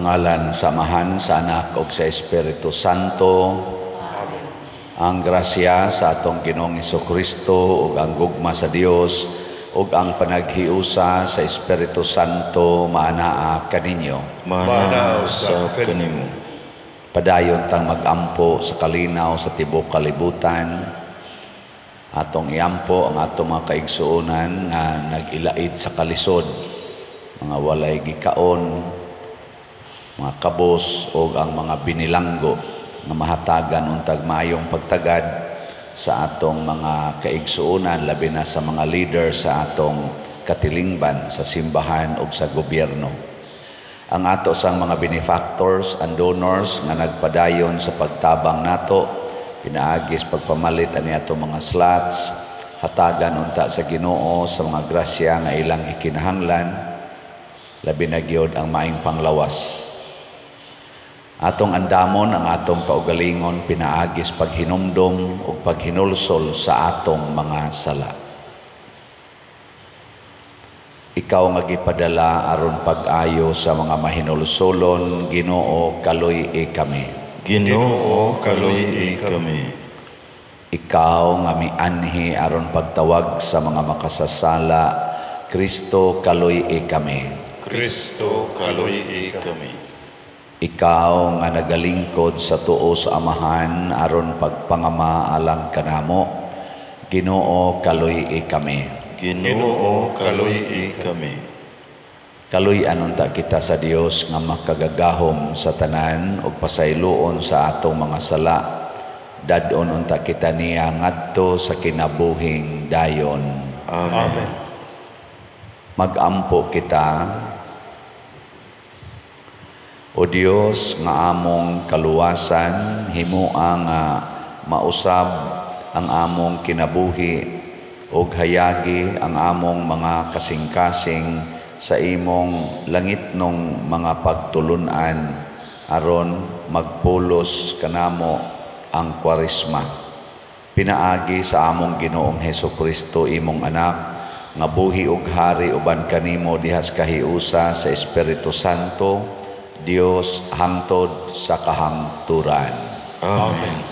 ngalan sa Amahan, sa Anak, ug sa Espiritu Santo. Amen. Ang grasya sa atong Ginoong Jesucristo ug ang gugma sa Dios ug ang panaghiusa sa Espiritu Santo maanaa kaninyo. Maanaa sa kanimo. Padayon tang magampo sa kalinaw sa tibuok kalibutan. Atong iampo ang atong mga kaigsuonan nga nag-ilaid sa kalisod, mga walay gikaon, mga kabos o ang mga binilanggo nga mahatagan untag maayong pagtagad sa atong mga kaigsuonan, labi na sa mga leader sa atong katilingban sa simbahan o sa gobyerno. Ang ato sang mga benefactors and donors nga nagpadayon sa pagtabang nato, pinaagis pagpamalit ani atong mga slots, hatagan unta sa Ginoo sa mga grasya nga ilang ikinahanglan, labi na gyud ang maayong panglawas. Atong andamon ang atong kaugalingon, pinaagis paghinumdom o paghinulsol sa atong mga sala. Ikaw nga gipadala aron pag-ayo sa mga mahinulsolon, Ginoo kaluy-i kami. Ginoo kaluy-i kami. Ikaw nga mianhi aron pagtawag sa mga makasasala, Kristo kaluy-i kami. Kristo kaluy-i kami. Ikaw nga nagalingkod sa tuo sa Amahan aron pagpangama alang kanamo, Ginoo kaluy-i kami. Ginoo kaluy-i kami. Kaluy-an unta kita sa Dios nga makagagahom sa tanan ug pasayloon sa atong mga sala. Dadon unta kita niya ngadto sa kinabuhing dayon. Amen. Magampo kita. O Dios nga among kaluwasan, himua nga mausab ang among kinabuhi ug hayagi ang among mga kasing-kasing sa imong langitnong mga pagtulunan aron magpulos kanamo ang Kwaresma. Pinaagi sa among Ginoong Hesukristo imong anak nga buhi ug hari uban kanimo dihas kahiusa sa Espiritu Santo, Dios hangtod sa kahangturan. Amen.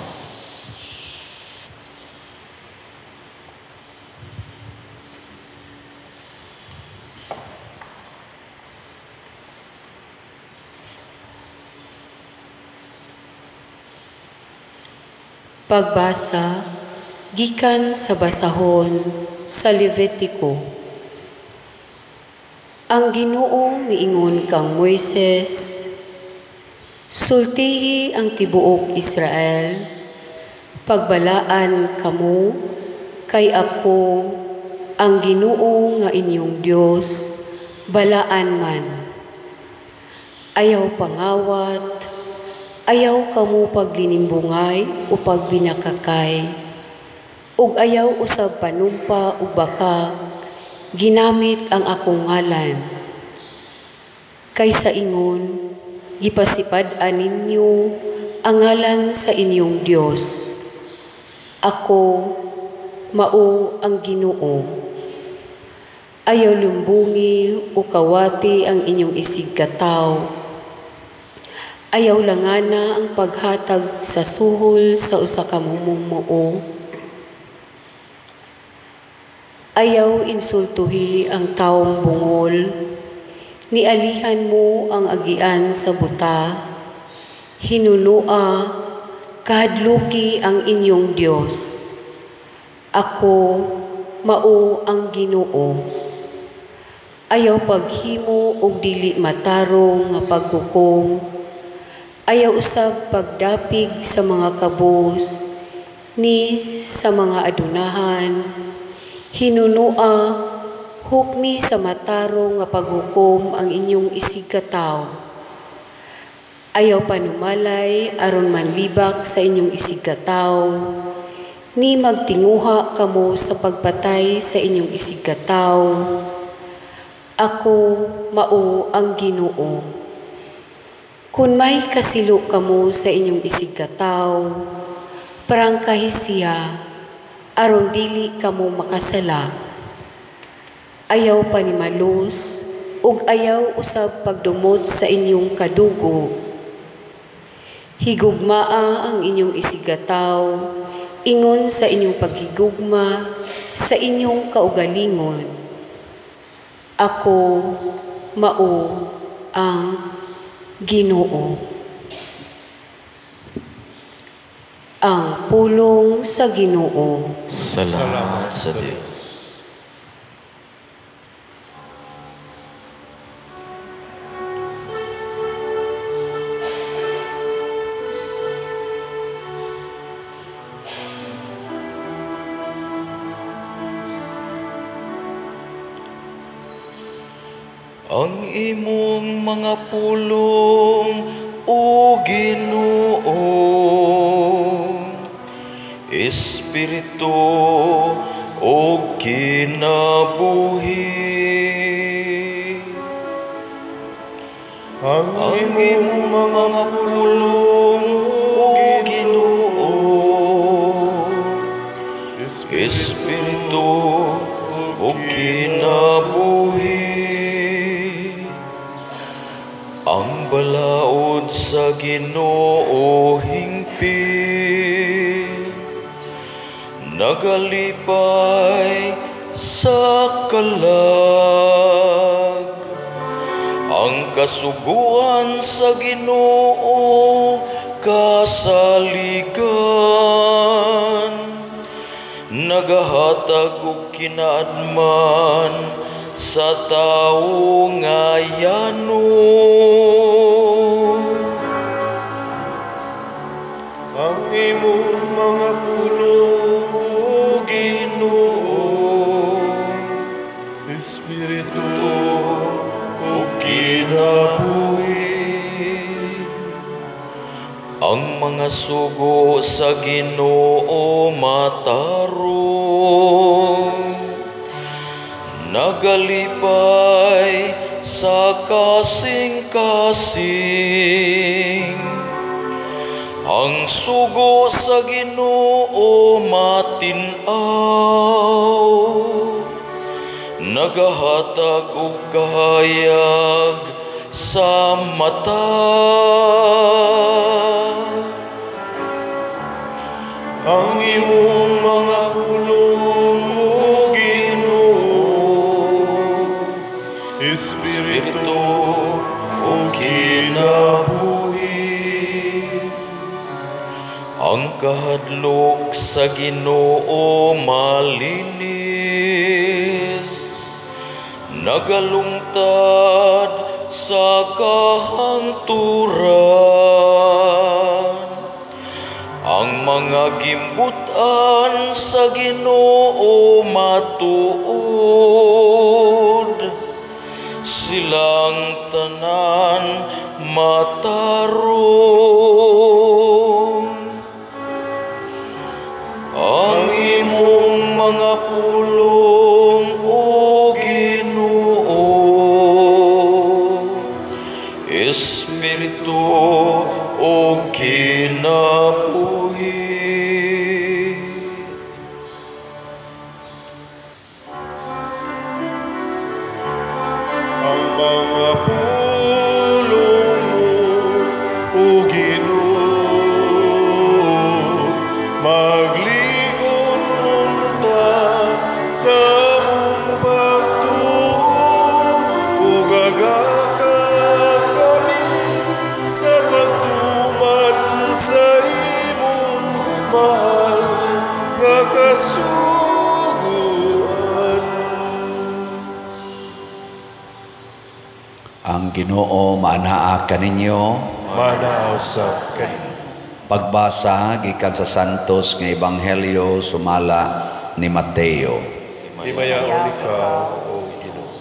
Pagbasa gikan sa basahon sa Levitiko. Ang Ginoo miingon kang Moises, sultihi ang tibuok Israel, pagbalaan kamo, kay ako, ang Ginoo nga inyong Dios, balaan man. Ayaw pangawat, ayaw kamo paglinimbungay o pagbinakakay, ug ayaw usab panumpa o baka, ginamit ang akong ngalan. Kaysa ingon, gipasipad-an ninyo ang ngalan sa inyong Dios. Ako, mao ang Ginoo. Ayaw lumbungi o kawati ang inyong isig kataw. Ayaw langana ang paghatag sa suhol sa usa ka mamumuo. Ayaw insultuhi ang taong bungol, nialihan mo ang agian sa buta, hinunua, kahadluki ang inyong Dios. Ako, mao ang Ginoo. Ayaw paghimo og dili matarong nga paghukom, ayaw usab pagdapig sa mga kabus, ni sa mga adunahan, hinunua, hukmi sa matarong nga paghukom ang inyong isig kataw. Ayaw panumalay aron manlibak sa inyong isig kataw, ni magtinguha kamo sa pagpatay sa inyong isig kataw. Ako, mao ang Ginoo. Kung may kasilo kamo sa inyong isig kataw, prangkahi siya, aron dili kamo makasala. Ayaw panimalus, ug ayaw usab pagdumot sa inyong kadugo. Higugmaa ang inyong isigataw, ingon sa inyong paghigugma, sa inyong kaugalingon. Ako, mao, ang Ginoo. Ang pulong sa Ginoo. Salamat sa Diyos. Ang imong mga pulong, O Ginoo, Espiritu o kinabuhi. Ang imong mga pulong, O Ginoo, Espiritu o kinabuhi. Ang balaod sa Ginoo hingpit, nagalipay sa kalag. Ang kasuguan sa Ginoo kasaligan, nagahatag og kinaadman sa tawo nga yano. Ang imong mga pulong, O Ginoo, Espiritu o kinabuhi. Ang mga sugo sa Ginoo matarong, nagalipay sa kasing-kasing. Ang sugo sa Ginoo matinaw, nagahatag og kahayag sa mata. Ang imong mga pulong, O Ginoo, Espiritu o kinabuhi. Ang kahadlok sa Ginoo malinis, nagalungtad sa kahangturan. Ang mga gimbutan sa Ginoo matuod, silang tanan matarong. Ang imong mga pulong, O Ginoo, Espiritu o kinabuhi. Ang mga pulong mo, O Ginoo, magligon unta sa mong pagtuo, ug agakag kami sa pagtuman sa imong mahal nga kasuguan. Ang Ginoo maanaa kaninyo. Manausap kayo. Pagbasa gikan sa Santos nga Ebanghelyo sumala ni Mateo. Himayaw ikaw, O Ginoo.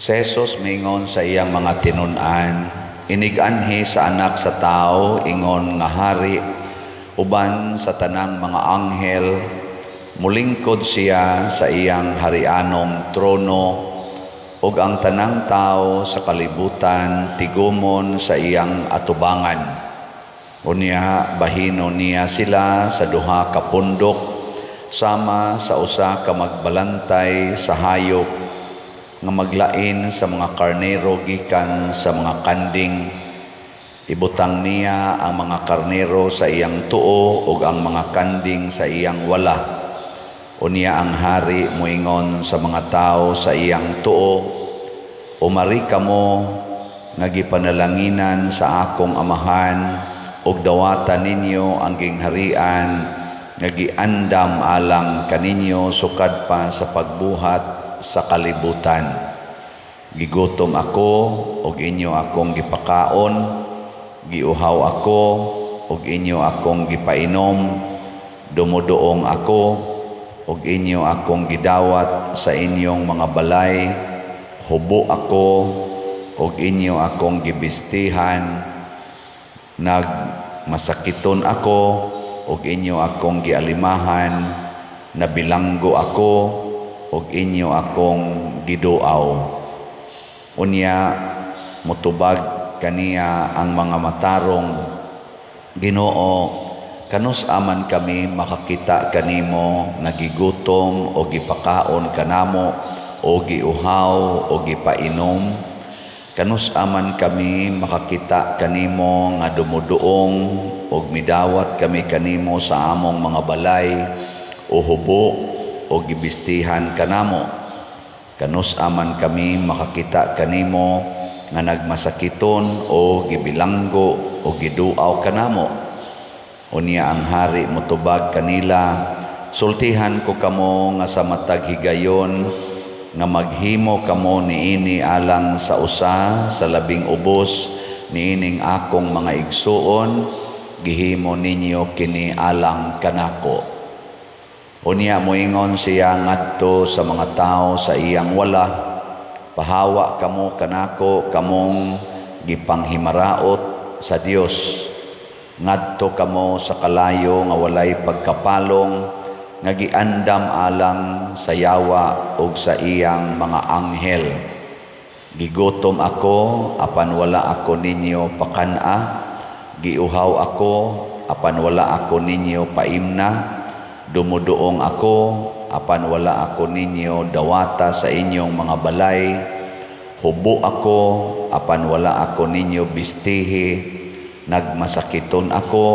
Si Jesus mingon sa iyang mga tinun-an, iniganhi sa anak sa tao ingon nga hari uban sa tanang mga anghel, mulingkod siya sa iyang harianong trono, ug ang tanang tao sa kalibutan tigumon sa iyang atubangan. Unya bahino niya sila sa duha ka pundok sama sa usa ka magbalantay sa hayop nga maglain sa mga karnero gikan sa mga kanding. Ibutang niya ang mga karnero sa iyang tuo ug ang mga kanding sa iyang wala. Unya ang hari moingon sa mga tao sa iyang tuo, umari kamo nga gipanalanginan sa akong amahan ug dawatan ninyo ang gingharian nga giandam alang kaninyo sukad pa sa pagbuhat sa kalibutan. Gigutom ako ug inyo akong gipakaon, giuhaw ako ug inyo akong gipainom, dumuduong ako ug inyo akong gidawat sa inyong mga balay, hubo ako ug inyo akong gibistihan, nagmasakiton ako ug inyo akong gialimahan, nabilanggo ako ug inyo akong giduaw. Unya motubag kaniya ang mga matarong, Ginoo, kanus aman kami makakita kanimo nagigutom o gipakaon kanamo o giuhaw o gipainom. Kanus aman kami makakita kanimo nga dumuduong og midawat kami kanimo sa among mga balay o hubo o gibistihan kanamo. Kanus aman kami makakita kanimo nga nagmasakiton o gibilanggo o giduaw kanamo. Unya ang hari motubag kanila, sultihan ko kamo nga sa matag higayon nga maghimo kamo niini alang sa usa sa labing ubos niining akong mga igsuon, gihimo ninyo kini alang kanako. Unya moingon siya ngadto sa mga tao sa iyang wala, pahawa kamo kanako kamong gipanghimaraot sa Dios. Ngadto kamo sa kalayo nga walay pagkapalong, nga giandam alang sa yawa ug sa iyang mga anghel. Gigutom ako apan wala ako ninyo pakana, giuhaw ako apan wala ako ninyo paimna, dumuduong ako apan wala ako ninyo dawata sa inyong mga balay, hubo ako apan wala ako ninyo bistihi, nagmasakiton ako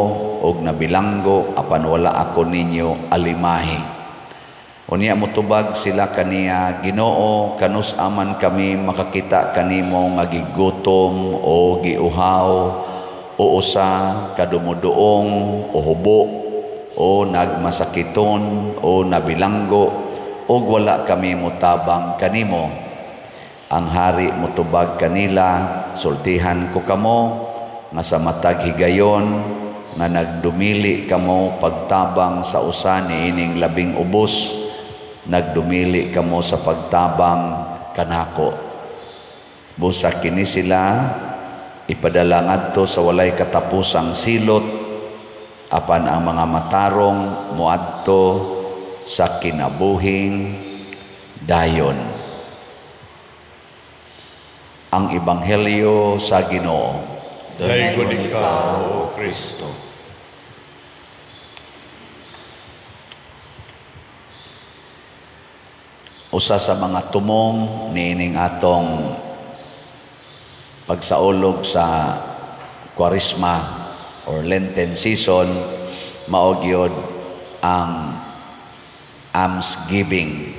og nabilanggo apan wala ako ninyo alimahi. Unya motubag sila kaniya, Ginoo, kanus aman kami makakita kanimo nga gigutom o giuhaw o usa kadumuduong o hubo o nagmasakiton o nabilanggo og wala kami mutabang kanimo. Ang hari motubag kanila, sultihan ko kamo nga sa matag higayon nga nagdumili kamo pagtabang sa usa niining labing ubos, nagdumili kamo sa pagtabang kanako. Busa kini sila ipadala ngadto sa walay katapusang silot, apan ang mga matarong muadto sa kinabuhing dayon. Ang Ebanghelyo sa Ginoo. Daygon ikaw, O Kristo. Usa sa mga tumong niining atong pagsaulog sa Kwaresma or Lenten season, mao gyud ang almsgiving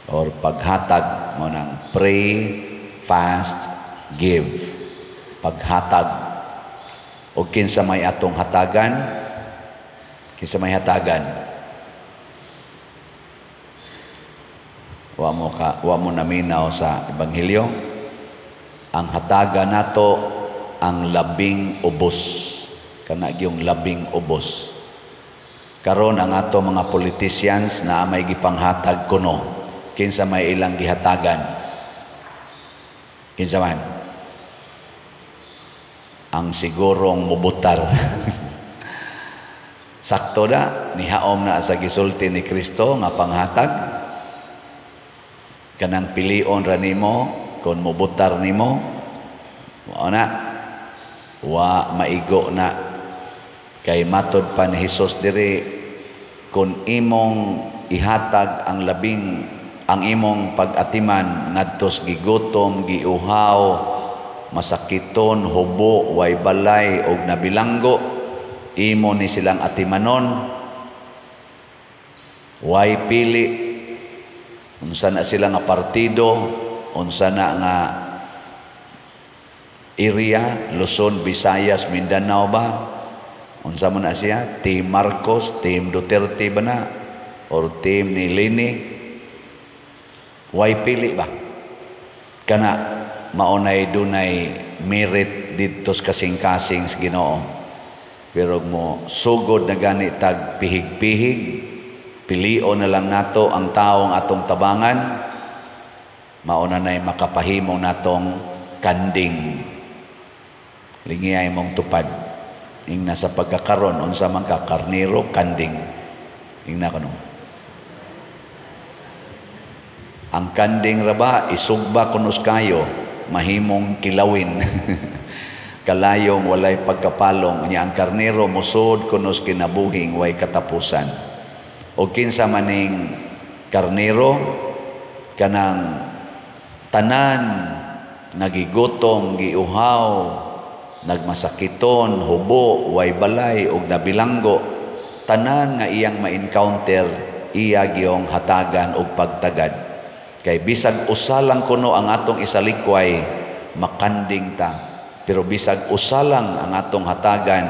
or paghatag mo ng pray, fast, give. Paghatag. O kinsa may atong hatagan? Kinsa may hatagan? Wa mo naminaw sa Ebanghelyo. Ang hatagan nato ang labing ubos. Kana gyung labing ubos. Karon ang ato mga politicians na may gipanghatag kuno. Kinsa may ilang gihatagan? Kinsa man? Ang sigurong mubutar. Sakto na, nihaom na sa gisulti ni Kristo nga panghatag. Kanang pilion ra nimo kung mubutar nimo, mao na, wa maigo na. Kay matod pa ni Hesus diri, kung imong ihatag ang imong pag-atiman ngadtos gigutom, giuhaw, masakiton, hubo, way balay og nabilanggo, imo ni silang atimanon, way pili, unsa na sila nga partido, unsa na nga area, Luzon, Visayas, Mindanao ba? Unsa man na siya? Team Marcos, Team Duterte ba na? Or Team ni Lini? Way pili ba? Kana maunay dunay merit dito sa kasing-kasing sa Ginoo. Pero mo sugod na gani tag pihig-pihig, pilion na lang nato ang taong atong tabangan, mauna na'y makapahimo natong kanding. Lingiyay mong tupad. Ing nasa pagkakaroon, unsa man ka, karnero, kanding. Ing na kanong. Ang kanding raba, isugba kunos kayo, mahimong kilawin. Kalayong walay pagkapalong. Niya ang karnero, musod kunos kinabuhing, way katapusan. O kinsa maning karnero, kanang tanan, nagigutom, giuhaw, nagmasakiton, hubo, way balay, og nabilanggo, tanan nga iyang ma-encounter, iya giyong hatagan og pagtagad. Kay bisag usalang kuno ang atong isalikway, makanding ta. Pero bisag usalang ang atong hatagan,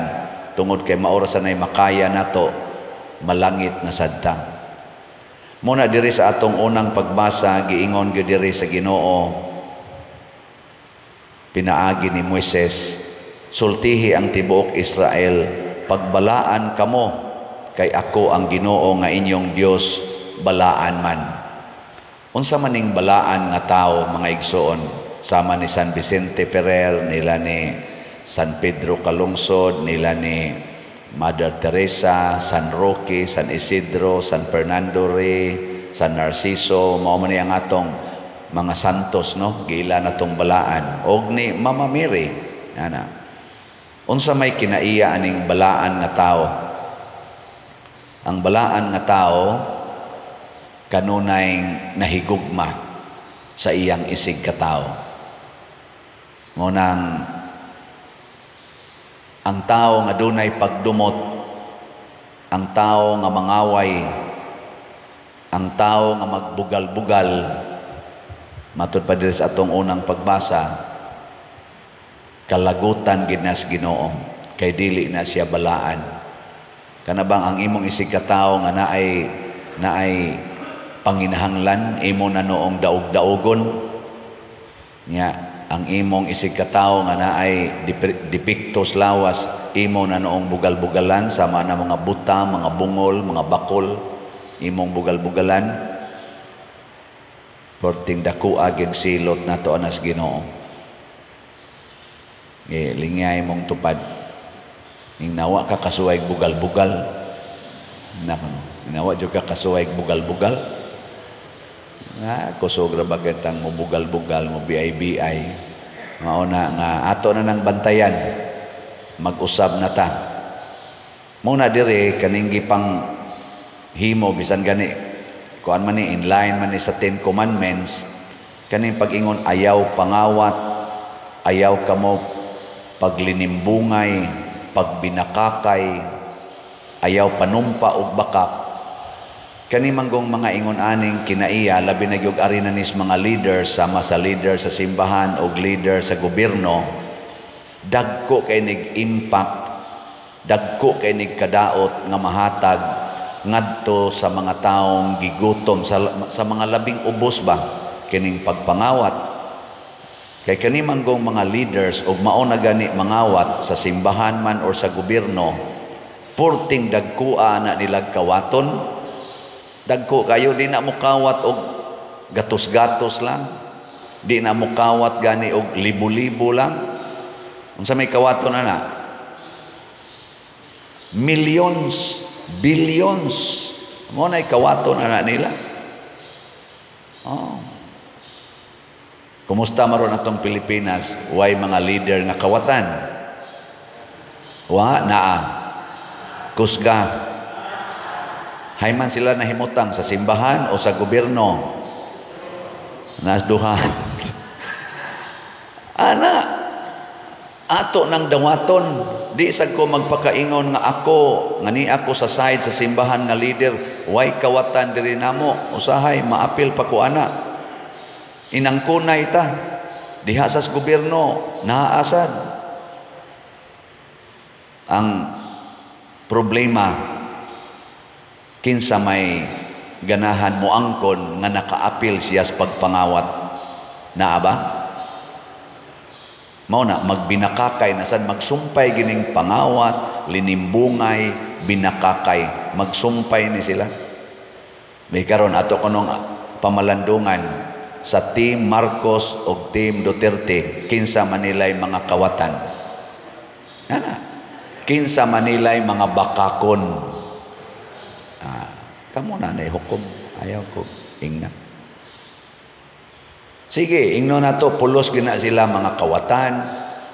tungod kay maorasan ay makaya nato, malangit na sadta. Muna diri sa atong unang pagbasa, giingon gyud diri sa Ginoo, pinaagi ni Moises, sultihi ang tibuok Israel, pagbalaan kamo, kay ako ang Ginoo nga inyong Dios, balaan man. Unsa maning balaan nga tao, mga igsoon, sama ni San Vicente Ferrer, nila ni San Pedro Calungsod, nila ni Mother Teresa, San Roque, San Isidro, San Fernando Rey, San Narciso, mao man ang atong mga santos, no? Giila na tong balaan. Og ni Mama Mary, ana. Unsa may kinaiya aning balaan nga tao? Ang balaan nga tao kanunay nahigugma sa iyang isig ka tao. Ngunang ang tao nga dunay pagdumot, ang tao nga mangaway, ang tao nga magbugal-bugal, matud pa diri sa atong unang pagbasa, kalagutan gid nas Ginoo, kay dili na siya balaan. Kanabang ang imong isig ka tao nga naay panginahanglan, imo na noong daog-daogon niya, ang imong isig ka tao nga naay depiktos lawas, imo na noong bugal-bugalan, sama na mga buta, mga bungol, mga bakol, imong bugal-bugalan, porting daku aging silot na to anas Ginoo. Lingay mong tupad, ning nawa ka kasuway bugal-bugal, nawa jud ka kasuway bugal-bugal. Kusog ra bakit ang mo bugal-bugal, mo biay-biay. Mauna nga ato na nang bantayan, mag-usab na ta. Muna diri kaning gipang himo bisan gani kuan man ni in line man ni sa 10 commandments, kaning pag-ingon ayaw pangawat, ayaw kamo paglinimbungay, pagbinakakay, ayaw panumpa og bakak. Kani manggong mga ingon aning kinaiya, labi na gyud ari na nis mga leaders, sama sa leader sa simbahan o leader sa gobyerno, dagko kay nig-impact, dagko kay nig-kadaot nga mahatag ngadto sa mga taong gigutom, sa mga labing ubos ba kining pagpangawat. Kay kani manggong mga leaders og mao na gani mangawat sa simbahan man or sa gobyerno, purting dagkua na nilag kawaton. Dagko kayo, di na mo kawat og gatos-gatos lang. Di na mo kawat gani og libo-libo lang. Unsa may kawaton na? Millions, billions. Mo na'y kawaton na nila. Oh. Kumusta maron atong Pilipinas? Way mga leader nga kawatan? Wa naa. Kusga. Hay man sila nahimutang sa simbahan o sa gobyerno. Nasduhan. Ana, ato ng dawaton, di sad ko magpakaingon nga ako, nga ni ako sa side sa simbahan nga leader, way kawatan diri namo, usahay maapil pa ko ana. Inangkunay ta, diha sa gobyerno, naaasad. Ang problema, kinsa may ganahan mo angkon nga nakaapil siya sa pagpangawat. Naa ba? Mao na magbinakakay na sad magsumpay gining pangawat, linimbungay, binakakay, magsumpay ni sila. May karon ato kanong pamalandungan sa Team Marcos o Team Duterte, kinsa manilay mga kawatan. Ana, kinsa manilay mga bakakon. Kamo na hukom, ayaw ko ingna. Sige, ingno na to, pulos gina sila mga kawatan,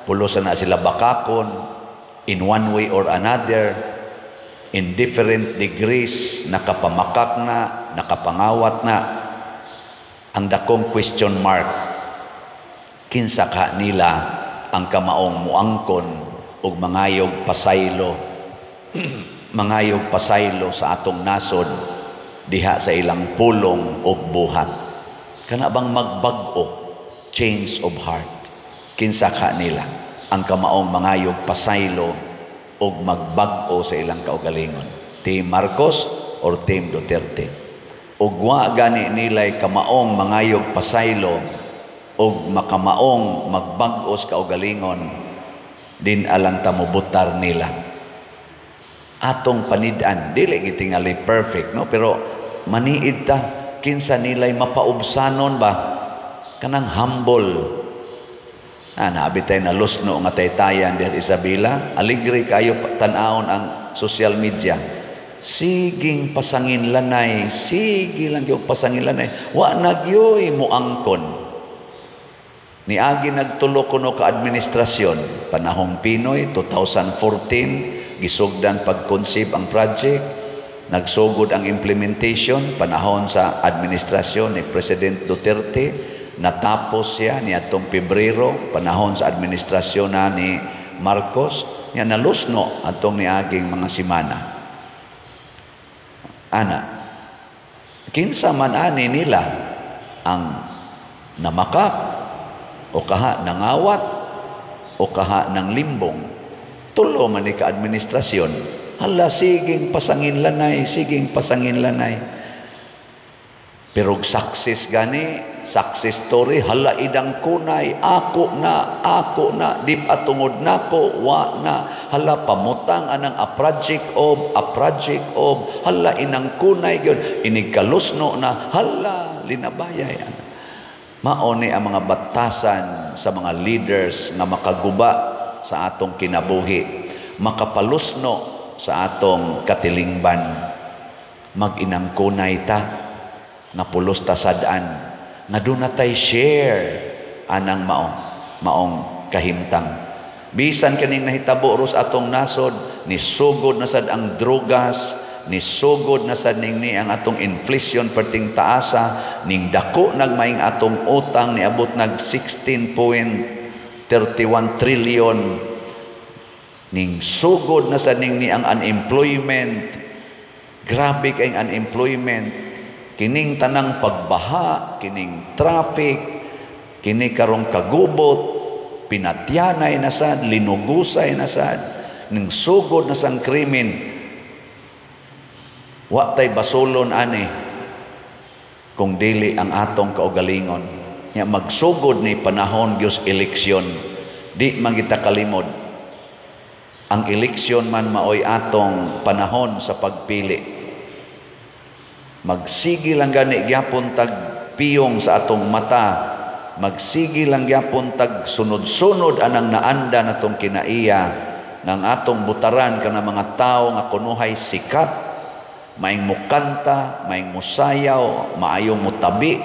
pulos na sila bakakon, in one way or another, in different degrees, nakapamakak na, nakapangawat na. Ang dakong question mark, kinsa ka nila ang kamaong muangkon ug mangayog pasaylo, mangayog pasaylo sa atong nasod, diha sa ilang pulong ug buhat. Kana bang magbag-o, change of heart, kinsa ka nila ang kamaong mangayog pasaylo o magbag-o sa ilang kaugalingon, Team Marcos or Team Duterte. O wa gani nilay kamaong mangayog pasaylo o makamaong magbag-o sa kaugalingon, din alang tamubutar nila. Atong panidan, dili gitingali perfect, no? Pero maniid ta, kinsa nilay mapaubsanon ba kanang humble. Naabitay na lusno nga taytayan diha sa Isabela, aligre kayo tan-awon ang social media. Siging pasangin lanay, sige lang yung pasangin lanay, wa nagyoy mo angkon. Niagi nagtulo kuno ka administrasyon, panahong Pinoy 2014, gisugdan pag-conceive ang project, nagsugod ang implementation, panahon sa administrasyon ni President Duterte, natapos siya niadtong Pebrero, panahon sa administrasyon na ni Marcos, niya nalusno atong niaging mga simana. Ana, kinsa man ani nila ang namakak o kaha nangawat o kaha ng limbong, tulo man ni ka administrasyon, hala, siging pasangin lanay, siging pasangin lanay. Pero success gani, success story, hala idang kunay, ako na, di atungod nako, wa na, hala pamutang anang a project of, hala inang kunay yun, inigkalusno na, hala, linabayay. Maoni ang mga batasan sa mga leaders na makaguba sa atong kinabuhi, makapalusno sa atong katilingban, mag-inang kunay ta, nga pulos ta sadaan, nga doon na tayo share anang maong kahimtang. Bisan kaning nahitabo ros atong nasod, nisugod na sad ang drogas, nisugod na sad ning ni ang atong inflation perting taasa, ning dako nagmaing atong utang niabot nag 16.31 trillion, ning sugod na sad ning ni ang unemployment, grabe kay ang unemployment, kining tanang pagbaha, kining traffic, kini karong kagubot, pinatyanay na sad, linugusay na sad, ning sugod na sang krimen. Wa tay basulon ani kung dili ang atong kaugalingon. Nya magsugod ni panahon gyud eleksyon, di man kita kalimod. Ang eleksyon man maoy atong panahon sa pagpili. Magsigi lang gani gyapon tag piyong sa atong mata, magsigi lang gyapon tag sunod-sunod anang naanda natong kinaiya ng atong butaran kana mga tao nga kunuhay sikat, maing mukanta, maing musayaw, maayong mutabi,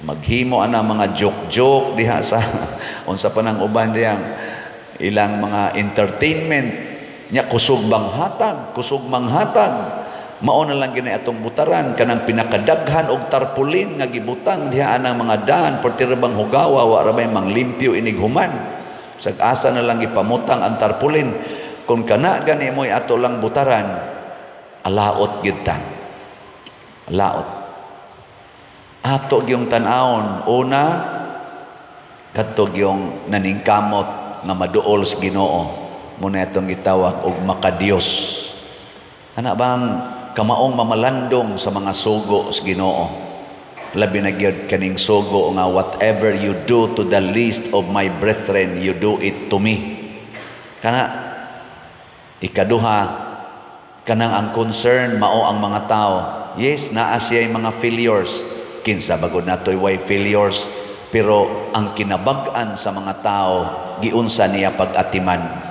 maghimo ana mga joke-joke diha sa unsa pa nang uban diyang ilang mga entertainment nya kusog bang hatag, kusog manghatag. Mao na lang gini atong butaran kanang pinakadaghan og tarpulin nga gibutang diha anang mga daan pertirabang hugawa wa ra may manglimpyo inig human. Sag asa na lang ipamutang ang tarpulin. Kung kana gani mo'y ato lang butaran, alaot gyud ta. Alaot. Ato gyung tan-awon una kadtog yung naningkamot nga maduol sa Ginoo. Muna itong gitawag og makadiyos. Ana bang kamaong mamalandong sa mga sugo sa Ginoo. Labi na gyud kaning sugo nga whatever you do to the least of my brethren, you do it to me. Kana ikaduha, kanang ang concern mao ang mga tao. Yes, naa siya'y mga failures. Kinsa bagod nato'y way failures, pero ang kinabag-an sa mga tao giunsa niya pag-atiman.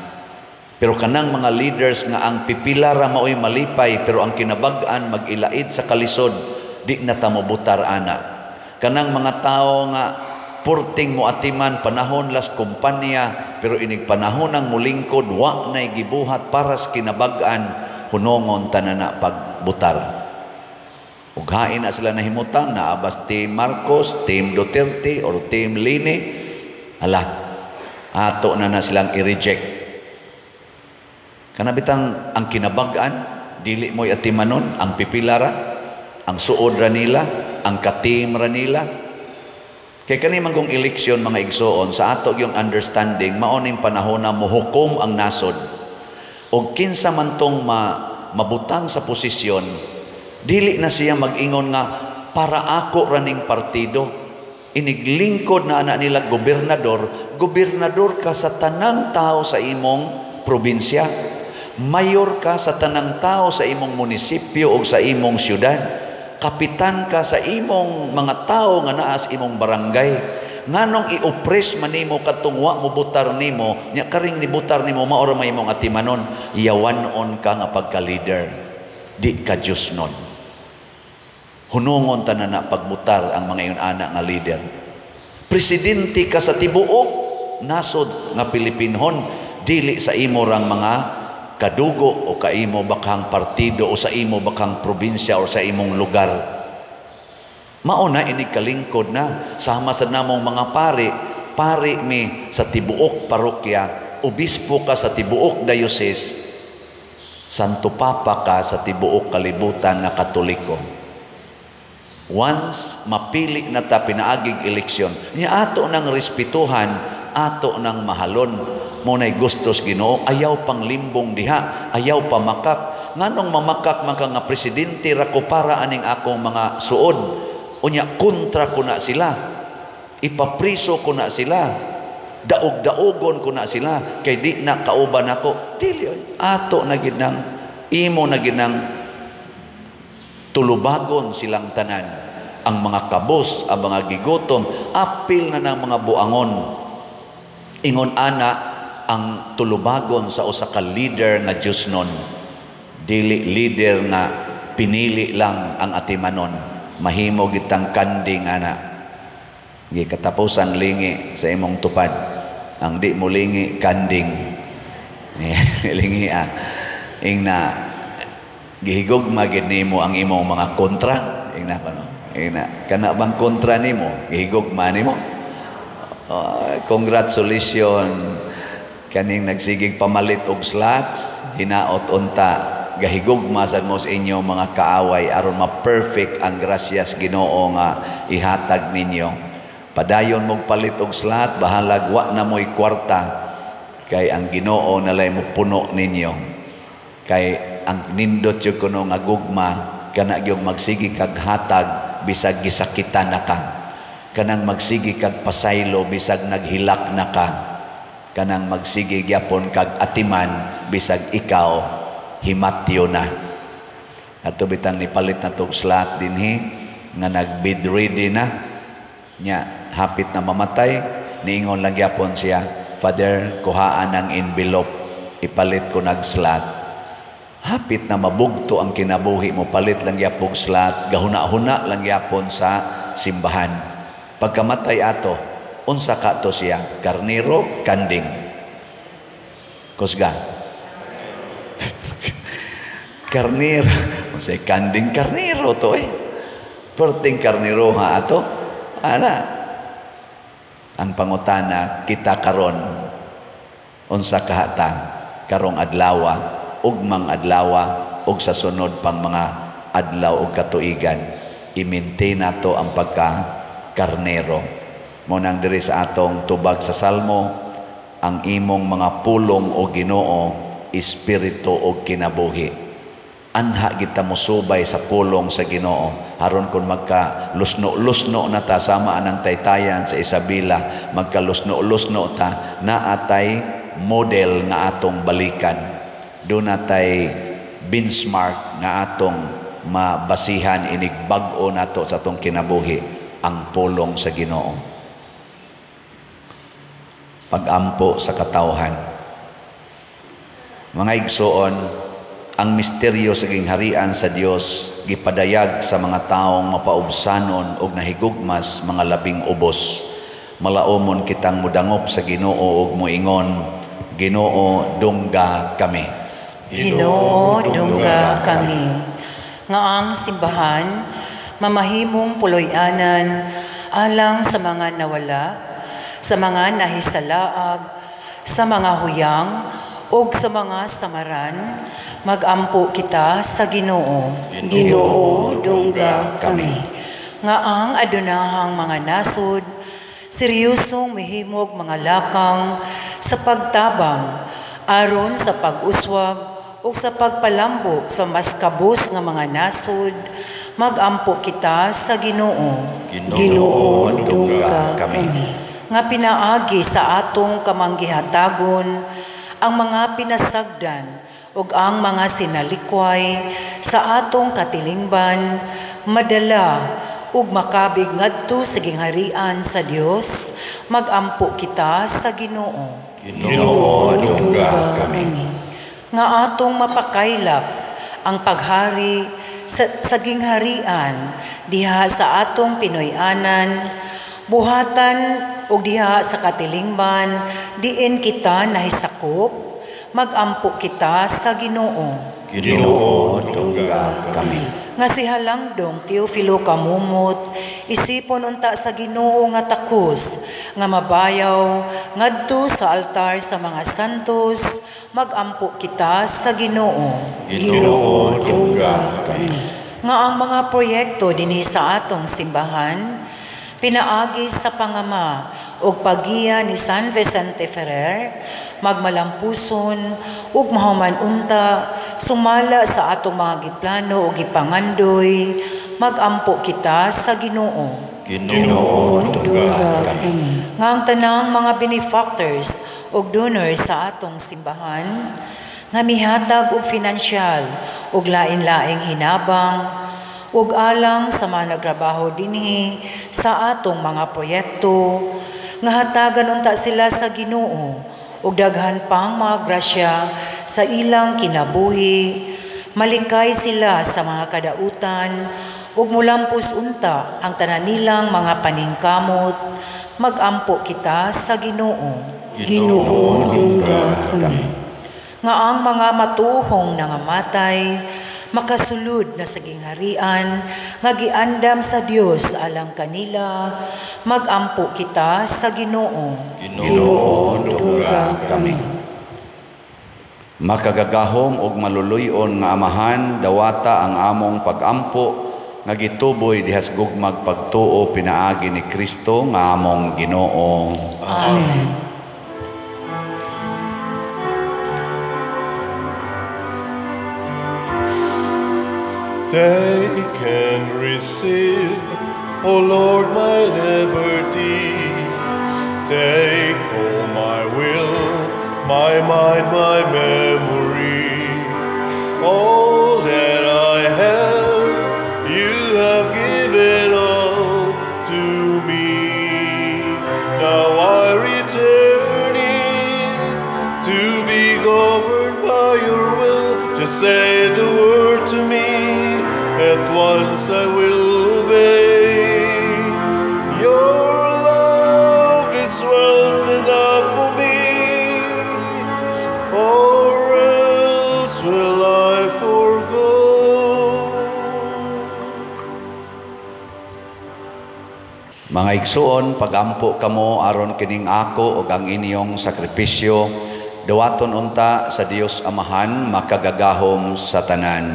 Pero kanang mga leaders nga ang pipila ra mao'y malipay, pero ang kinabag-an mag-ilaid sa kalisod, di na ta mobutar ana. Kanang mga tao nga purting mo atiman panahon las kumpanya, pero inig panahon ang mulingkod wa nay gibuhat para sa kinabag-an, hunongon tanana pagbutar. Ug hain na sila nahimutang naabas Team Marcos, Team Duterte or Team Lini, ala ato na silang i-reject. Kanabitang ang kinabag-an dili mo'y atimanon, ang pipilara, ang suod ra nila, ang katim ra nila. Kay kani manggong eleksyon mga igsoon sa ato yung understanding mao ning panahon na mohukom ang nasod. Og kinsa man tong mabutang sa posisyon, dili na siya mag-ingon nga para ako raning partido. Iniglingkod na ana nila gobernador ka sa tanang tao sa imong probinsya. Mayor ka sa tanang tao sa imong munisipyo o sa imong syudad. Kapitan ka sa imong mga tao nga naa sa imong barangay. Nganong i-oppress man nimo kadtong wa mo butar nimo, nya karing ni butar nimo mao ra may imong atimanon, yawanon ka nga pagka-leader. Di ka Dios nun. Hunungon tanan na pagbutar ang mga iyon ana nga leader. Presidente ka sa tibuok nasod nga Pilipinhon, dili sa imo rang mga kadugo o kaimo bakang partido o sa imo bakang probinsya o sa imong lugar. Mauna ini kalingkod na sama sa namong mga pari mi sa tibuok parokya, obispo ka sa tibuok diocese, Santo Papa ka sa tibuok kalibutan nga Katoliko. Once mapili na ta pinaaging eleksyon, niya ato nang respetuhan, ato nang mahalon. Muna'y gustos Ginoo, ayaw pang limbong diha, ayaw pa makak. Nganong mamakak man ka nga presidente ra ko para aning akong mga suod. Unya kontra ko na sila. Ipapriso ko na sila. Daog-daogon ko na sila kay di na kauban ako. Dili ato na gid nang imo na gid nang tulubagon silang tanan. Ang mga kabos, ang mga gigotom, apil na ng mga buangon. Ingon ana ang tulubagon sa usa ka leader nga Dios nun, dili leader nga pinili lang ang atimanon, mahimo gitang kanding ana. Gi katapusan lingi sa imong tupad, ang di mo lingi kanding. Lingi ingna gihigugma gid nimo ang imong mga kontra, ingna pano. Ingna kana bang kontra nimo, gihigugma nimo. Congratulations kaning nagsigig pamalit og slots, hinaot unta gahigugma sad mo sa inyo mga kaaway aron ma-perfect ang grasyas Ginoo nga ihatag ninyo. Padayon mong palit og slot, bahalag wa na mo'y kwarta kay ang Ginoo nalay mo puno ninyo. Kay ang nindot yung kuno nga gugma kana gyud magsigi kag hatag bisag gisakitan na ka. Kanang magsigi kag pasaylo bisag naghilak na ka. Kanang magsige gyapon kag atiman bisag ikaw himatyo na. Ato bitang nipalit na tog slot dinhi nga nag-bid ready na nya hapit na mamatay, niingon lang gyapon siya, Father, kuhaan ang envelope, ipalit ko nag slot. Hapit na mabugto ang kinabuhi mo, palit lang gyapon slot, gahuna-huna lang gyapon sa simbahan. Pagkamatay ato, unsa ka to siya? Karnero, kanding. Kusga. Karnero, Sa kanding karniro to Perting karniro nga ato. Ana. Ang pangutana, kita karon unsa kahata karong adlawa, ugmang adlawa, ug sa sunod pang mga adlaw ug katuigan. I-maintain nato ang pagka-karnero. Munang diri sa atong tubag sa Salmo, ang imong mga pulong o Ginoo, espiritu o kinabuhi. Anha kita musubay sa pulong sa Ginoo aron kun magka-lusno-lusno na ta sama anang taytayan sa Isabela, magka-lusno-lusno ta naatay model nga atong balikan. Doon natay benchmark nga atong mabasihan inig bag-o nato sa atong kinabuhi, ang pulong sa Ginoo. Pag-ampo sa katawhan. Mga igsoon, ang misteryo sa gingharian sa Dios gipadayag sa mga taong mapaubsanon ug nahigugmas mga labing ubos. Malaumon kitang mudangop sa Ginoo ug moingon, Ginoo, dungga kami. Ginoo, dungga kami. Nga ang simbahan mamahimong puloy-anan alang sa mga nawala, sa mga nahisalaag, sa mga huyang ug sa mga samaran, mag-ampo kita sa Ginoo. Ginoo, dungga kami. Nga ang adunahang mga nasod, seryosong mihimog mga lakang sa pagtabang, aron sa pag-uswag o sa pagpalambo sa mas kabus nga mga nasod, mag-ampo kita sa Ginoo. Ginoo, dungga kami. Nga pinaagi sa atong kamanggihatagon, ang mga pinasagdan ug ang mga sinalikway sa atong katilingban, madala ug makabig ngadto sa gingharian sa Dios, mag-ampo kita sa Ginoo. Ginoo, dungga kami. Nga atong mapakaylap ang paghari sa gingharian diha sa atong Pinoy-anan, buhatan ug diha sa katilingban diin kita nahisakop, mag-ampo kita sa Ginoo. Ginoo, dungga kami. Nga si Halangdong Teofilo Kamumot, isipon unta sa Ginoo nga takos, nga mabayaw ngadto sa altar sa mga santos, mag-ampo kita sa Ginoo. Ginoo, dungga kami. Nga ang mga proyekto dinhi sa atong simbahan, pinaagi sa pangama ug pagiya ni San Vicente Ferrer, magmalampuson ug mahuman unta, sumala sa atong mga giplano ug gipangandoy, mag-ampo kita sa Ginoo. Ginoo, dungga kami. Nga ang tanang mga benefactors ug donors sa atong simbahan, nga mihatag og finansyal ug lain-laing hinabang, ug alang sa mga nagtrabaho dinhi sa atong mga proyekto, nga hatagan unta sila sa Ginoo ug daghan pang mga grasya sa ilang kinabuhi, malikay sila sa mga kadautan ug mulampos unta ang tanan nilang mga paningkamot, mag-ampo kita sa Ginoo. Ginoo, dungga kami. Nga ang mga matuhong nangamatay, makasulod na sa gingharian, nga giandam sa Dios alang kanila, mag-ampo kita sa Ginoo. Ginoo, dungga kami. Makagagahom og maluluyon nga amahan, dawata ang among pag-ampo, nga gituboy dihas gugmag pagtuo pinaagi ni Kristo nga among Ginoo. Amen. Take and receive, O Lord, my liberty. Take all my will, my mind, my memory. All that I have, you have given all to me. Now I return it to be governed by your will. Just say the word to me. At once I will obey. Your love is wealth enough for me, or else will I forgo. Mga igsuon, pagampo kamo aron kining ako ug ang inyong sakripisyo, dawaton unta sa Dios Amahan makagagahom sa tanan.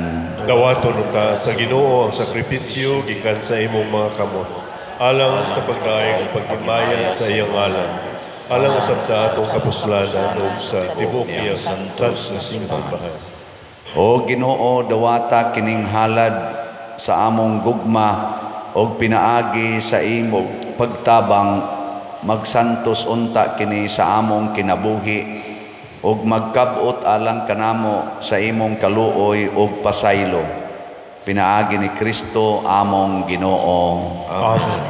Dawaton unta sa Ginoo ang sakripisyo gikan sa imong mga kamot, alang sa pagdaig paghimaya sa iyang ngalan, alang usab sa atong kapuslanan ug sa tibok iyang santos na simbahan. O Ginoo, dawata kining halad sa among gugma og pinaagi sa imong pagtabang, magsantos unta kini sa among kinabuhi ug magkabot alang kanamo sa imong kaluoy ug pasaylo. Pinaagi ni Kristo among Ginoo. Amen.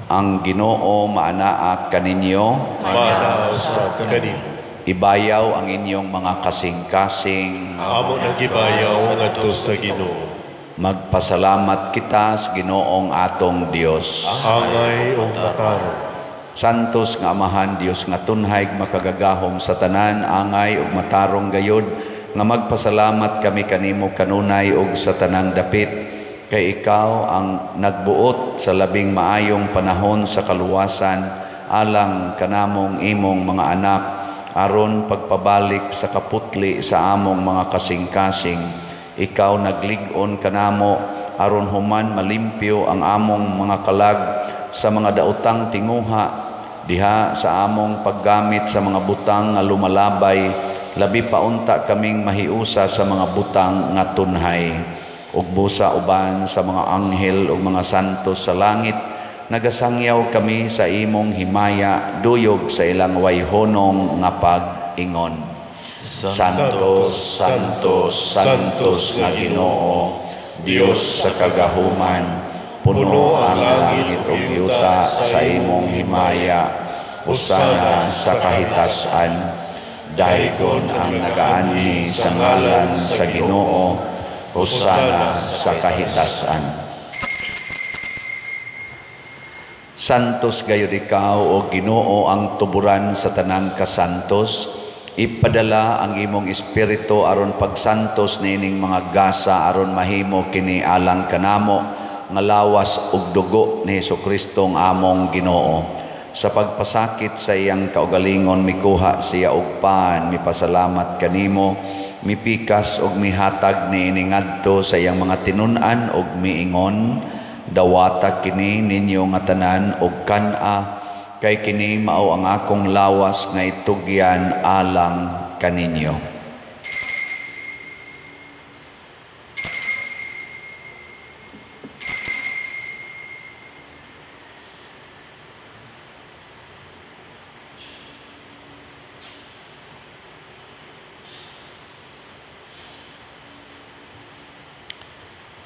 Ang Ginoo maanaa kaninyo, Maanaa sa kanimo. ibayaw ang inyong mga kasing-kasing. Amo nagibayaw ngadto sa Ginoo. Magpasalamat kita sa Ginoong atong Dios. Angay o matarong. Santos nga Amahan Dios nga tunhay makagagahom sa tanan, angay ug matarong gayod nga magpasalamat kami kanimo kanunay ug sa tanang dapit, kay ikaw ang nagbuot sa labing maayong panahon sa kaluwasan alang kanamong imong mga anak aron pagpabalik sa kaputli sa among mga kasing-kasing. Ikaw naglig-on kanamo aron human malimpyo ang among mga kalag sa mga daotang tinguha diha sa among paggamit sa mga butang nga lumalabay, labi pa unta kaming mahiusa sa mga butang nga tunhay. Ug busa uban sa mga anghel ug mga santos sa langit, nagasangyaw kami sa imong himaya duyog sa ilang wayhonong nga pag-ingon. Santos, Santos, Santos nga Ginoo, Dios sa kagahuman, puno ang langit ug yuta sa imong himaya, usana sa kahitasan. Daygon ang nagaanhi sa ngalan sa Ginoo, usana sa kahitasan. Santos gayud ikaw o Ginoo ang tuburan sa tanang kasantos. Ipadala ang imong espiritu aron pagsantos niining mga gasa aron mahimo kini alang kanamo nga lawas ug dugo ni Hesukristo ang among Ginoo. Sa pagpasakit sa iyang kaugalingon mikuha siya og pan, mipasalamat kanimo, mipikas ug mihatag niini ngadto sa iyang mga tinun-an ug miingon, dawata kini ninyo nga tanan og kan-a, kay kini mao ang akong lawas nga itugyan alang kaninyo.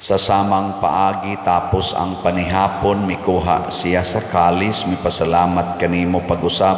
Sa samang paagi tapos ang panihapon, mikuha siya sa kalis, mipasalamat kanimo pag-usab,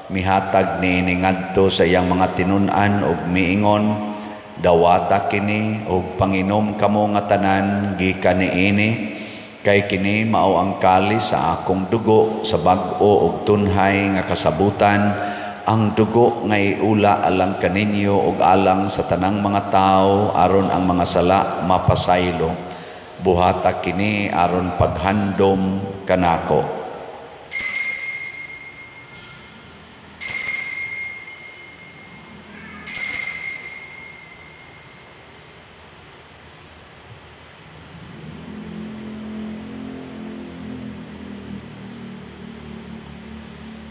mihatag niini ngadto sa iyang mga tinun-an ug miingon, dawata kini ug panginom kamo nga tanan gikan niini, kay kini mao ang kalis sa akong dugo sa bag-o ug tunhay nga kasabutan, ang dugo nga iula alang kaninyo ug alang sa tanang mga tao aron ang mga sala mapasaylo. Buhata kini aron paghandom kanako.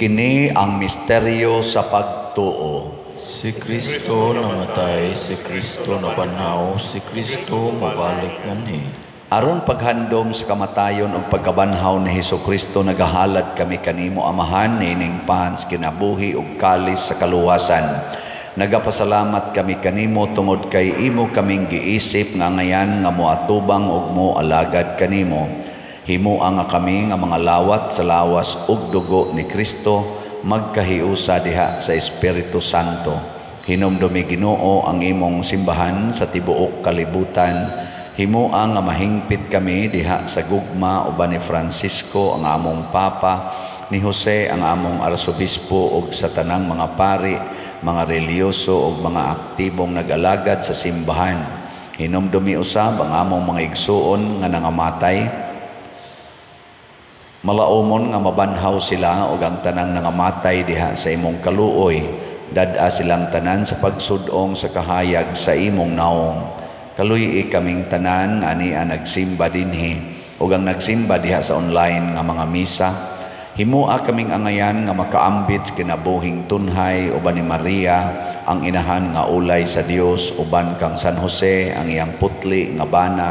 Kini ang misteryo sa pagtuo. Si Kristo namatay, si Kristo nabanhaw, si Kristo mabalik nganhi. Aron paghandom sa kamatayon ug pagkabanhaw ni Hesukristo, nagahalad kami kanimo Amahan nining pans kinabuhi ug kalis sa kaluwasan. Nagapasalamat kami kanimo tungod kay imo kaming giisip nga ngayan nga moatubang ug moalagad kanimo. Himuang nga kami nga mga lawat sa lawas ug dugo ni Kristo, magkahiusa diha sa Espiritu Santo. Hinumdumi Ginoo ang imong simbahan sa tibuok kalibutan. Himuang nga mahingpit kami diha sa gugma uban ni Francisco ang among Papa, ni Jose ang among Arsobispo ug sa tanang mga pari, mga reliyoso ug mga aktibong nag-alagad sa simbahan. Hinumdumi usab ang among mga igsuon nga nangamatay, Malaumon nga mabanhaw sila ug ang tanang nangamatay diha sa imong kaluoy, dad-a silang tanan sa pagsudong sa kahayag sa imong naong. Kaluyi kaming tanan nga ania nagsimba dinhi ug ang nagsimba diha sa online nga mga misa. Himua kaming angayan nga makaambit sa kinabuhing tunhay uban ni Maria ang inahan nga ulay sa Dios, uban kang San Jose ang iyang putli nga bana,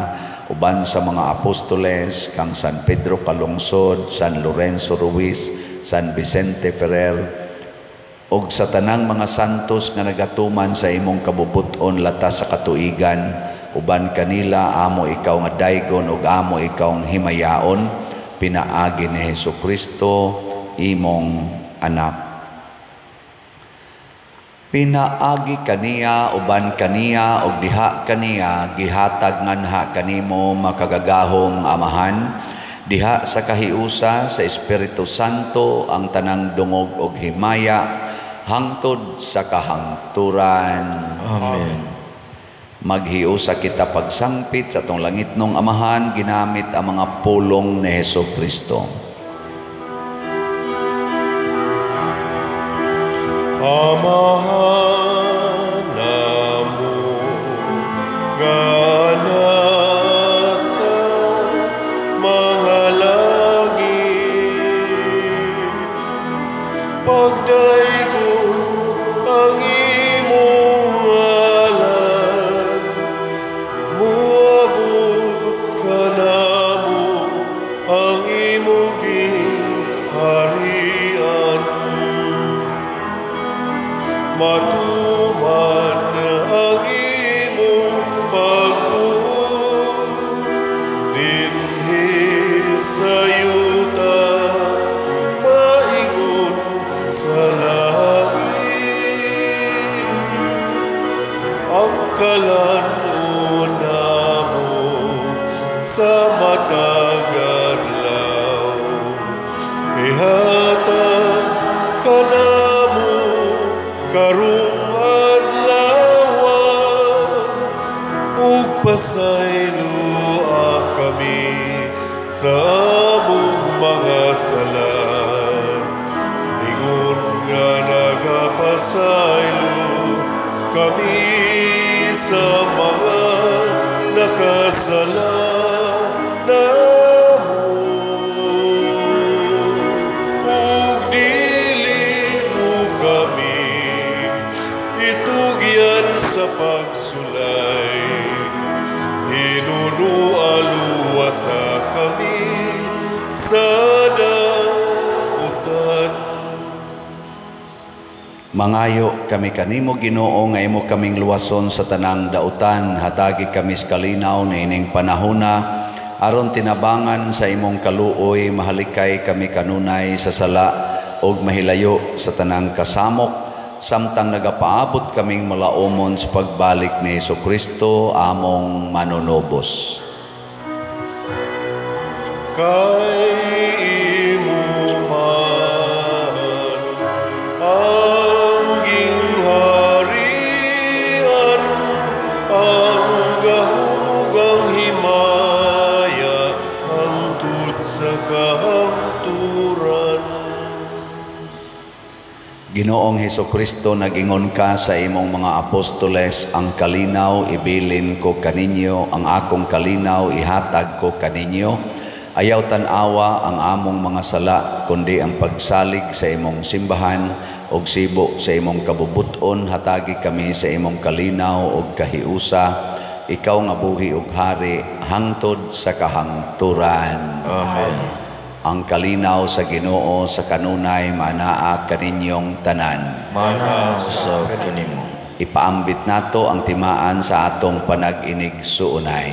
uban sa mga apostoles kang San Pedro Calungsod, San Lorenzo Ruiz, San Vicente Ferrer, ug sa tanang mga santos nga nagatuman sa imong kabubuton latas sa katuigan, uban kanila amo ikaw nga daygon ug amo ikaw ang himayaon, pinaagi ni Hesukristo imong anak. Pinaagi kaniya uban kaniya ug diha kaniya gihatag nganha kanimo makagagahong amahan, diha sa kahiusa sa Espiritu Santo ang tanang dungog ug himaya hangtod sa kahangturan. Amen. Maghiusa kita pagsangpit sa atong langitnong amahan ginamit ang mga pulong ni Hesukristo. Amahan namo gana sa mga langit, pagdaygon ang imong ngalan, muabot ka namo ang imong gingharian. Matuman ang imong pagbuo dinhi sa yuta, maingon sa langit. Ang kalan-on namo sa matag adlaw, ihatag ka namo karong adlaw, ug pasayloa kami sa among mga sala. Ingon nga nagapasaylo kami sa mga nakasala namo, ug dili mo kami itugyan sa pagsulay, hinunualuwasa kami sa dautan. Mangayo kami kanimo Ginoo nga imo kaming luwason sa tanang dautan, hatagi kami sa kalinaw na ining panahona, aron tinabangan sa imong kaluoy, mahalikay kami kanunay sa sala ug mahilayo sa tanang kasamok, samtang nagapaabot kaming malaumon sa pagbalik ni Hesukristo among manunubos. Kay imo man ang gingharian, ang gahumugang himaya hangtod sa kahangturan. Ginoong Hesukristo, nag-ingon ka sa imong mga apostoles, ang kalinaw ibilin ko kaninyo, ang akong kalinaw ihatag ko kaninyo. Ayaw tan-awa ang among mga sala, kundi ang pagsalig sa imong simbahan og sibo sa imong kabubuton, hatagi kami sa imong kalinaw og kahiusa, ikaw nga buhi ug hari hangtod sa kahangturan. Amen. Ang kalinaw sa Ginoo sa kanunay manaa kaninyong tanan. Mana sa kanimo. Ipaambit nato ang timaan sa atong panag-inig suunay.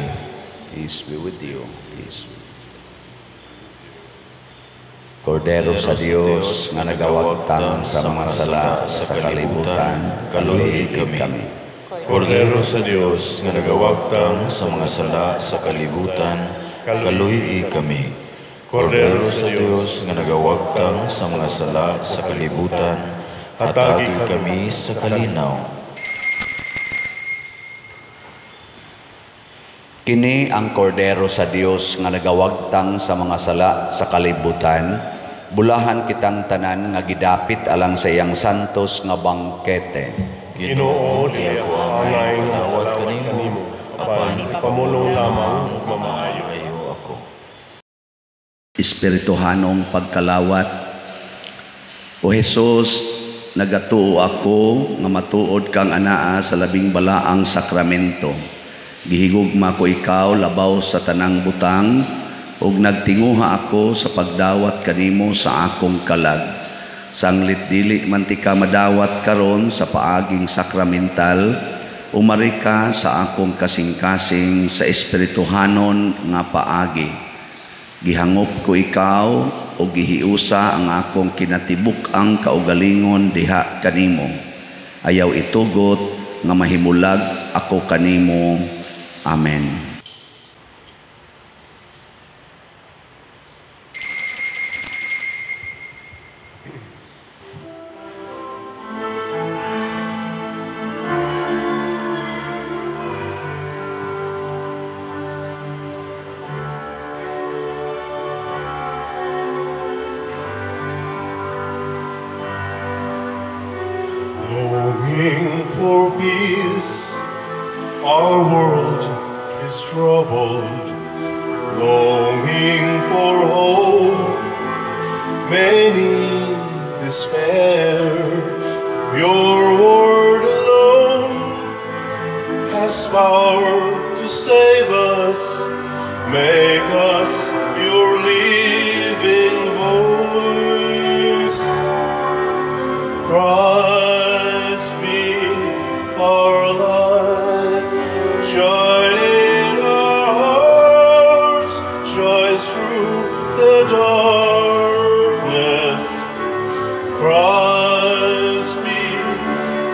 Peace be with you. Peace. Kordero sa Dios nga nagawagtang sa mga sala sa kalibutan, kaluhi kami. Kordero sa Dios nga nagawagtang sa mga sala sa kalibutan, kaluhi kami. Kordero sa Dios nga nagawagtang sa mga sala sa kalibutan, hatagi kami sa kalinaw. Kini ang kordero sa Dios nga nagawagtang sa mga sala sa kalibutan. Bulahan kitang tanan nga gidapit alang sa iyang santos nga bangkete. Ginoo, di ako angay nga lawat kanimo, apan ipamulong lamang ug mamaayo ako. Espirituhanong pagkalawat. O Jesus, nagatuo ako nga matuod kang anaa sa labing balaang sakramento. Gihigugma ko ikaw labaw sa tanang butang ug nagtinguha ako sa pagdawat kanimo sa akong kalag. Sanglit dili man ti ka madawat karon sa paaging sakramental, umari ka sa akong kasing-kasing sa espirituhanon nga paagi. Gihangop ko ikaw o gihiusa ang akong kinatibuk-ang kaugalingon diha kanimo. Ayaw itugot nga mahimulag ako kanimo. Amen. Longing for peace, our world is troubled. Longing for hope, many despair. Your word alone has power to save us. Make us your living voice. Christ be our light, shine in our hearts, shine through the darkness. Christ be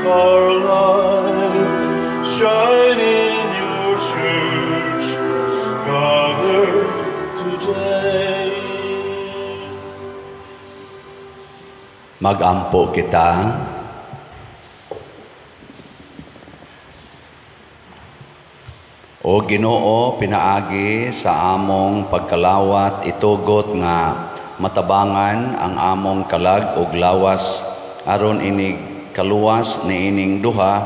our light, shine in your church, gathered today. Magampo kita. O Ginoo, pinaagi sa among pagkalawat, itugot nga matabangan ang among kalag ug lawas, aron inig kaluwas ni ining duha,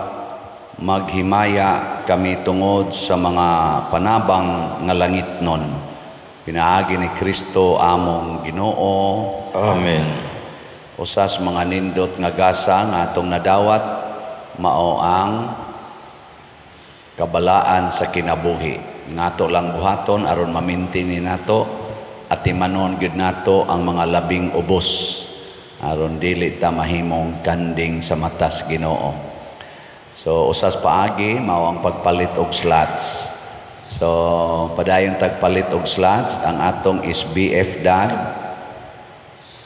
maghimaya kami tungod sa mga panabang nga langitnon. Pinaagi ni Kristo among Ginoo. Amen. Usas mga nindot nga gasa nga atong nadawat, mao ang kabalaan sa kinabuhi. Nato lang buhaton aron mamintini nato at imanon gid nato ang mga labing ubos aron dili ta mahimong kanding sa matas Ginoo. So usas paagi mao ang pagpalit og slots. So padayon tagpalit og slots ang atong SBF DAG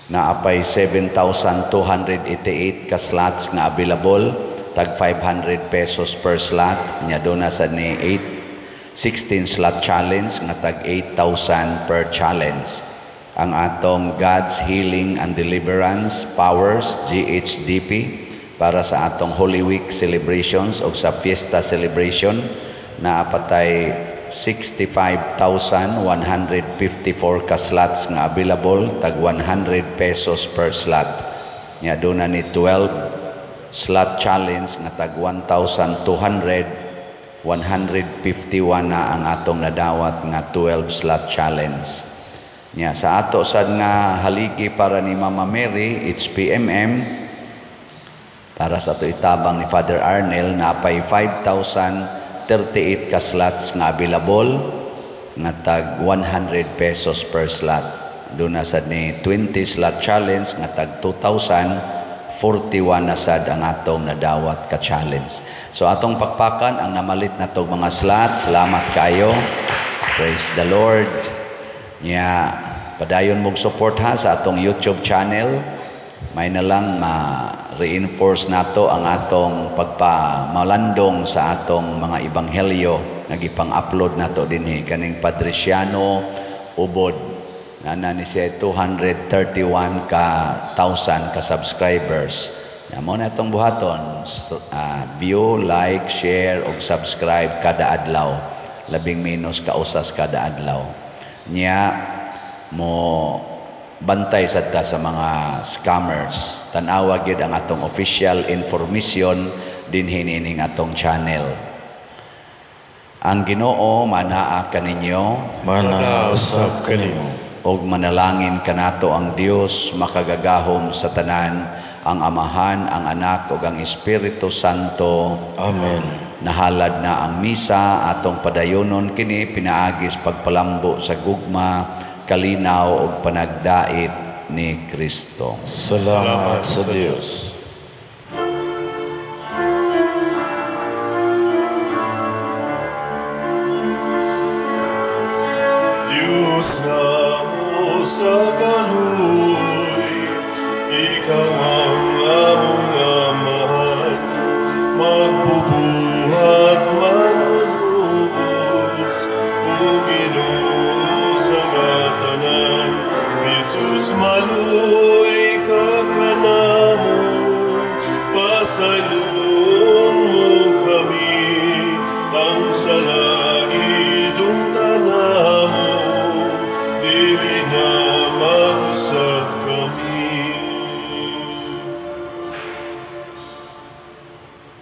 na apay 7,288 ka slots nga available. Tag 500 pesos per slot, nya doon na sa ni 16 slot challenge nga tag 8,000 per challenge. Ang atong God's Healing and Deliverance Powers GHDP para sa atong Holy Week celebrations o sa Fiesta celebration na apatay 65,154 ka slots nga available, tag 100 pesos per slot. Nya doon na ni 12 slot challenge nga tag 1,200, 151 na ang atong nadawat nga 12 slot challenge. Nya sa ato sad nga haligi para ni Mama Mary, HPMM, para sa ato itabang ni Father Arnel na apay 5,038 ka slots nga available nga tag 100 pesos per slot. Doon na sad ni 20 slot challenge nga tag 2,041 na sad ang atong nadawat ka challenge. So atong pakpakan ang namalit na tog mga slots. Salamat kayo. Praise the Lord. Nya padayon mong support ha sa atong YouTube channel. May na lang ma-reinforce nato ang atong pagpamalandong sa atong mga ebanghelyo nga gipang-upload nato dinhi kaning Padresiano Ubod. Nana ni siya 231 ka thousand ka subscribers. Mo na itong buhaton, view, like, share, o subscribe kada adlaw. labing menos kausas kada adlaw. Nya mo bantay sadta sa mga scammers. Tanawa gyud ang atong official information din hinining atong channel. Ang Ginoo manaa kaninyo, Manausap kanimo. og manalangin kanato ang Dios makagagahom sa tanan, ang Amahan, ang Anak ug ang Espiritu Santo. Amen. Nahalad na ang misa, atong padayonon kini pinaagis pagpalambo sa gugma, kalinaw ug panagdait ni Kristo. Salamat sa Dios. Diyos na mo sa kaluoyan,